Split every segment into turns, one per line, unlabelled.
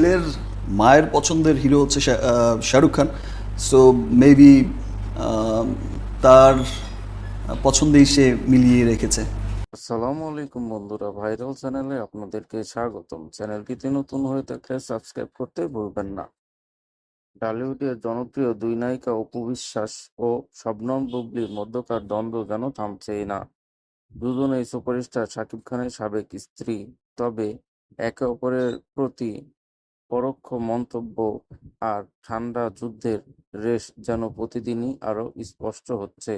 ছেলের মায়ের পছন্দের হিরো হচ্ছে শাহরুখ খান। সো মেবি তার পছন্দেই সে মিলিয়ে রেখেছে।
আসসালামু আলাইকুম বন্ধুরা, ভাইরাল চ্যানেলে আপনাদেরকে স্বাগতম। চ্যানেলটিতে নতুন হয়ে থাকলে সাবস্ক্রাইব করতে ভুলবেন না। টলিউডের জনপ্রিয় দুই নায়িকা অপু বিশ্বাস ও শবনম বুবলির মধ্যকার দ্বন্দ্ব যেন থামছেই না। দুজনেই সুপারস্টার শাকিব খানের সাবেক স্ত্রী। তবে একে অপরের প্রতি পরোক্ষ মন্তব্য আর ঠান্ডা যুদ্ধের রেশ যেন প্রতিদিনই আরও স্পষ্ট হচ্ছে।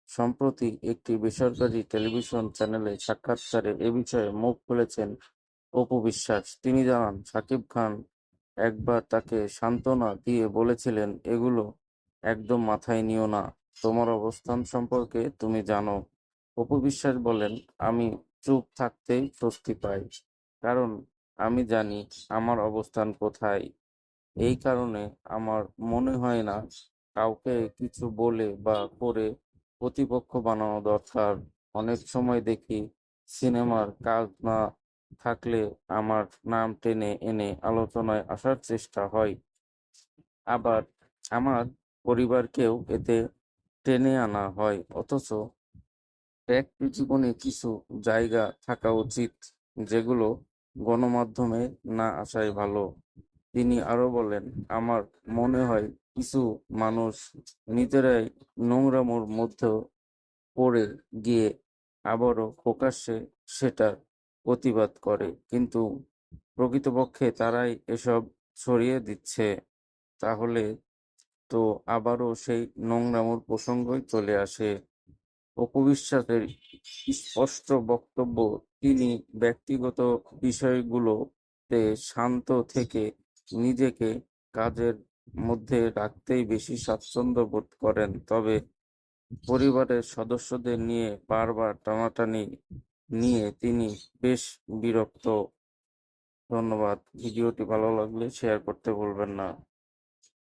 সম্প্রতি একটি বেসরকারি টেলিভিশন চ্যানেলে সাক্ষাৎকারে এ বিষয়ে মুখ খুলেছেন অপু বিশ্বাস। তিনি জানান, শাকিব খান একবার তাকে সান্ত্বনা দিয়ে বলেছিলেন, এগুলো একদম মাথায় নিও না, তোমার অবস্থান সম্পর্কে তুমি জানো। অপু বিশ্বাস বলেন, আমি চুপ থাকতেই স্বস্তি পাই, কারণ আমি জানি আমার অবস্থান কোথায়। এই কারণে আমার মনে হয় না কাউকে কিছু বলে বা করে প্রতিপক্ষ বানানো দরকার। অনেক সময় দেখি সিনেমার কাজ না থাকলে আমার নাম টেনে এনে আলোচনায় আসার চেষ্টা হয়। আবার আমার পরিবারকেও এতে টেনে আনা হয়। অথচ ব্যক্তি জীবনে কিছু জায়গা থাকা উচিত, যেগুলো গণমাধ্যমে না আসাই ভালো। তিনি আরো বলেন, আমার মনে হয় কিছু মানুষ নিজেরাই নোংরামোর মধ্যে পড়ে গিয়ে আবারও প্রকাশ্যে সেটার প্রতিবাদ করে, কিন্তু প্রকৃতপক্ষে তারাই এসব ছড়িয়ে দিচ্ছে। তাহলে তো আবারও সেই নোংরামোর প্রসঙ্গই চলে আসে। অপবিশ্বাসের স্পষ্ট বক্তব্য, তিনি ব্যক্তিগত বিষয়গুলোতে শান্ত থেকে নিজেকে কাজের মধ্যে রাখতেই বেশি স্বাচ্ছন্দ্য বোধ করেন। তবে পরিবারের সদস্যদের নিয়ে বারবার টানাটানি নিয়ে তিনি বেশ বিরক্ত। ধন্যবাদ। ভিডিওটি ভালো লাগলে শেয়ার করতে ভুলবেন না।